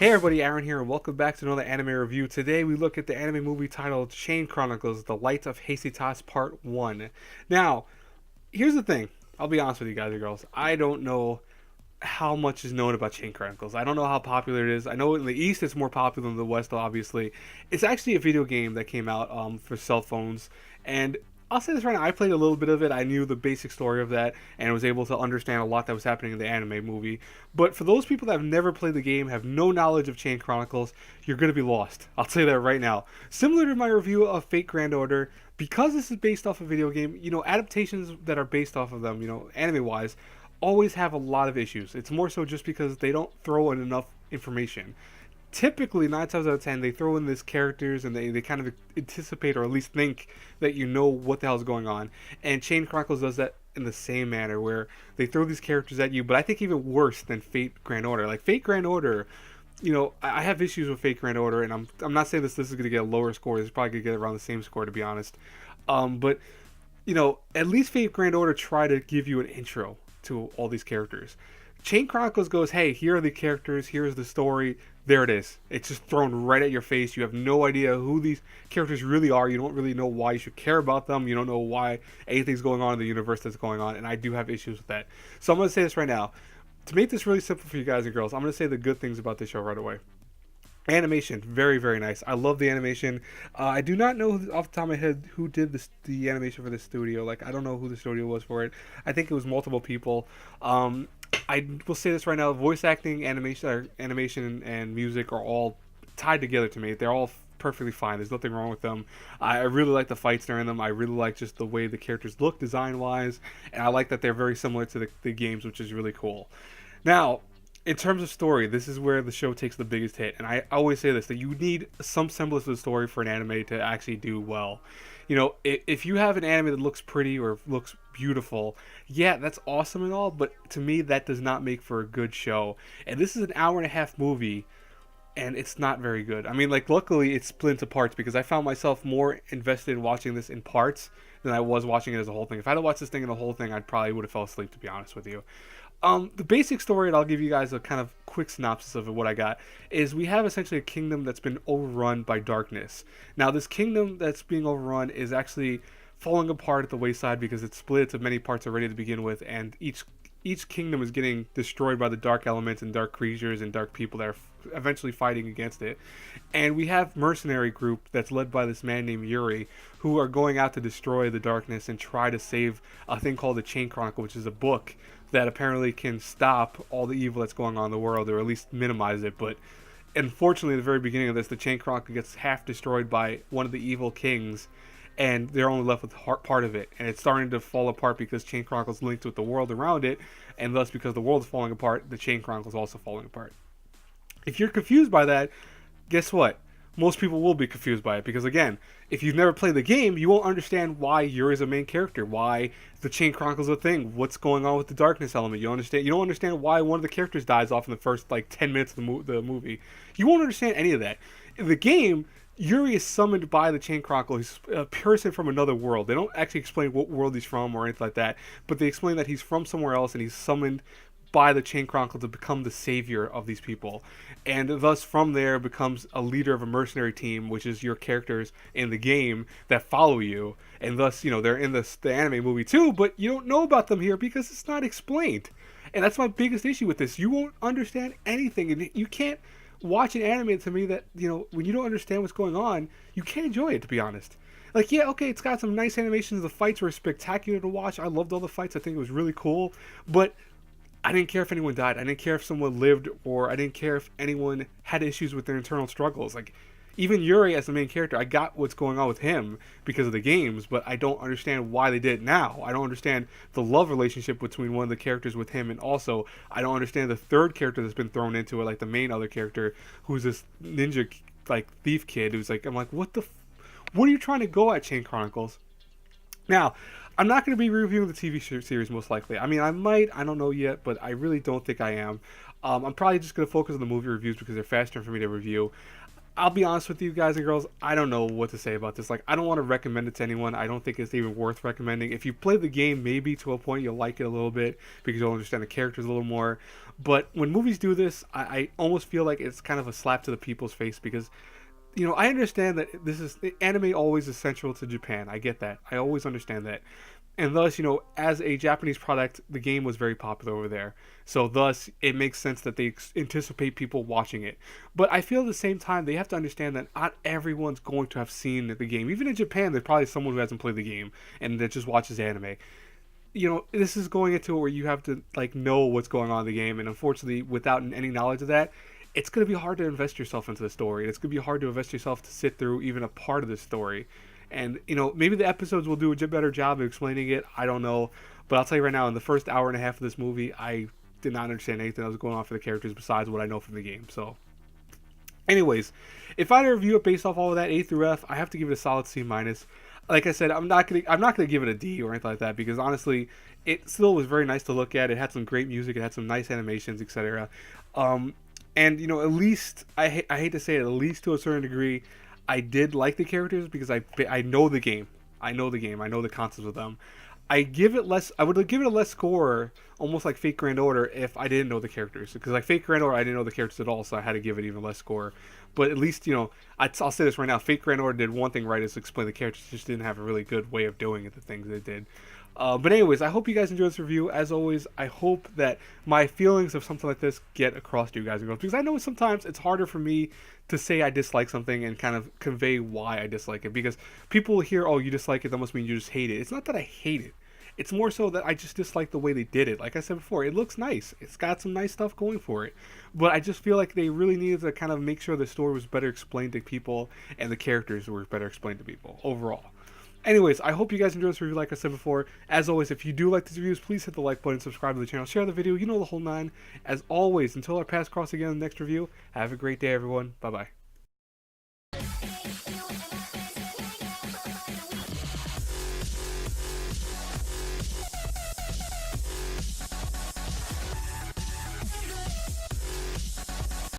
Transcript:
Hey everybody, Aaron here, and welcome back to another anime review. Today we look at the anime movie titled Chain Chronicles: The Light of Hesitas Part 1. Now, here's the thing. I'll be honest with you guys and girls. I don't know how much is known about Chain Chronicles. I don't know how popular it is. I know in the East it's more popular than the West, obviously. It's actually a video game that came out for cell phones, and I'll say this right now. I played a little bit of it. I knew the basic story of that, and was able to understand a lot that was happening in the anime movie. But for those people that have never played the game, have no knowledge of Chain Chronicles, you're going to be lost. I'll say that right now. Similar to my review of Fate Grand Order, because this is based off a video game, adaptations that are based off of them, anime wise, always have a lot of issues. It's more so just because they don't throw in enough information. Typically, 9 times out of 10, they throw in these characters and they kind of anticipate or at least think that you know what the hell's going on. And Chain Chronicles does that in the same manner where they throw these characters at you, but I think even worse than Fate Grand Order. Like Fate Grand Order, I have issues with Fate Grand Order, and I'm not saying this is going to get a lower score. It's probably going to get around the same score, to be honest. But at least Fate Grand Order try to give you an intro to all these characters. Chain Chronicles goes, hey, here are the characters, here's the story, there it is. It's just thrown right at your face. You have no idea who these characters really are. You don't really know why you should care about them. You don't know why anything's going on in the universe that's going on, and I do have issues with that. So I'm going to say this right now. To make this really simple for you guys and girls, I'm going to say the good things about this show right away. Animation, very, very nice. I love the animation. I do not know off the top of my head who did the animation for the studio. Like, I don't know who the studio was for it. I think it was multiple people. I will say this right now: voice acting, animation, and music are all tied together to me. They're all perfectly fine. There's nothing wrong with them. I really like the fights during them. I really like just the way the characters look design wise, and I like that they're very similar to the games, which is really cool. Now, in terms of story, this is where the show takes the biggest hit, and I always say this: that you need some semblance of story for an anime to actually do well. If you have an anime that looks pretty or looks beautiful, yeah, that's awesome and all, but to me, that does not make for a good show. And this is an hour and a half movie, and it's not very good. I mean, like, luckily it's split into parts because I found myself more invested in watching this in parts than I was watching it as a whole thing. If I had watched this thing in a whole thing, I probably would have fell asleep, to be honest with you. The basic story, and I'll give you guys a kind of quick synopsis of what I got, is we have essentially a kingdom that's been overrun by darkness. Now, this kingdom that's being overrun is actually falling apart at the wayside because it's split into many parts already to begin with, and each kingdom is getting destroyed by the dark elements and dark creatures and dark people that are eventually fighting against it. And we have mercenary group that's led by this man named Yuri, who are going out to destroy the darkness and try to save a thing called the Chain Chronicle, which is a book that apparently can stop all the evil that's going on in the world, or at least minimize it. But unfortunately, at the very beginning of this, the Chain Chronicle gets half destroyed by one of the evil kings, and they're only left with part of it, and it's starting to fall apart because Chain Chronicles linked with the world around it, and thus because the world is falling apart, the Chain Chronicles also falling apart. If you're confused by that, guess what? Most people will be confused by it because, again, if you've never played the game, you won't understand why Yuri's a main character, why the Chain Chronicles is a thing, what's going on with the darkness element. You don't understand why one of the characters dies off in the first 10 minutes of the movie. You won't understand any of that. In the game, Yuri is summoned by the Chain Chronicle. He's a person from another world. They don't actually explain what world he's from or anything like that, but they explain that he's from somewhere else and he's summoned by the Chain Chronicle to become the savior of these people. And thus, from there, becomes a leader of a mercenary team, which is your characters in the game that follow you. And thus, they're in the anime movie too, but you don't know about them here because it's not explained. And that's my biggest issue with this. You won't understand anything, and you can't watch an anime to me that, when you don't understand what's going on, you can't enjoy it, to be honest. Like, yeah, okay, it's got some nice animations. The fights were spectacular to watch. I loved all the fights. I think it was really cool. But I didn't care if anyone died. I didn't care if someone lived, or I didn't care if anyone had issues with their internal struggles. Like, even Yuri as the main character, I got what's going on with him because of the games, but I don't understand why they did it now. I don't understand the love relationship between one of the characters with him, and also I don't understand the third character that's been thrown into it, like the main other character, who's this ninja thief kid who's I'm like, what are you trying to go at, Chain Chronicles? Now, I'm not going to be reviewing the TV series most likely. I mean, I might. I don't know yet, but I really don't think I am. I'm probably just going to focus on the movie reviews because they're faster for me to review. I'll be honest with you guys and girls, I don't know what to say about this. Like, I don't want to recommend it to anyone. I don't think it's even worth recommending. If you play the game, maybe to a point you'll like it a little bit because you'll understand the characters a little more. But when movies do this, I almost feel like it's kind of a slap to the people's face because I understand that this is anime always is central to Japan. I get that. I always understand that. And thus, as a Japanese product, the game was very popular over there. So thus, it makes sense that they anticipate people watching it. But I feel at the same time, they have to understand that not everyone's going to have seen the game. Even in Japan, there's probably someone who hasn't played the game and that just watches anime. This is going into it where you have to like know what's going on in the game, and unfortunately, without any knowledge of that, it's going to be hard to invest yourself into the story. It's going to be hard to invest yourself to sit through even a part of the story. And maybe the episodes will do a better job of explaining it. I don't know, but I'll tell you right now, in the first hour and a half of this movie, I did not understand anything that was going on for the characters besides what I know from the game. So, anyways, if I had to review it based off all of that A through F, I have to give it a solid C minus. Like I said, I'm not gonna give it a D or anything like that because honestly, it still was very nice to look at. It had some great music. It had some nice animations, etc. And at least I hate to say it, at least to a certain degree, I did like the characters because I know the game. I know the game. I know the concepts of them. I give it less. I would give it a less score, almost like Fate Grand Order, if I didn't know the characters. Because like Fate Grand Order, I didn't know the characters at all, so I had to give it even less score. But at least I'll say this right now: Fate Grand Order did one thing right, is explain the characters. Just didn't have a really good way of doing it. The things they did. But anyways, I hope you guys enjoyed this review. As always, I hope that my feelings of something like this get across to you guys and girls, because I know sometimes it's harder for me to say I dislike something and kind of convey why I dislike it, because people hear, oh, you dislike it, that must mean you just hate it. It's not that I hate it. It's more so that I just dislike the way they did it. Like I said before, it looks nice. It's got some nice stuff going for it. But I just feel like they really needed to kind of make sure the story was better explained to people and the characters were better explained to people overall. Anyways, I hope you guys enjoyed this review like I said before. As always, if you do like these reviews, please hit the like button, subscribe to the channel, share the video, the whole nine. As always, until our paths cross again in the next review, have a great day, everyone. Bye-bye.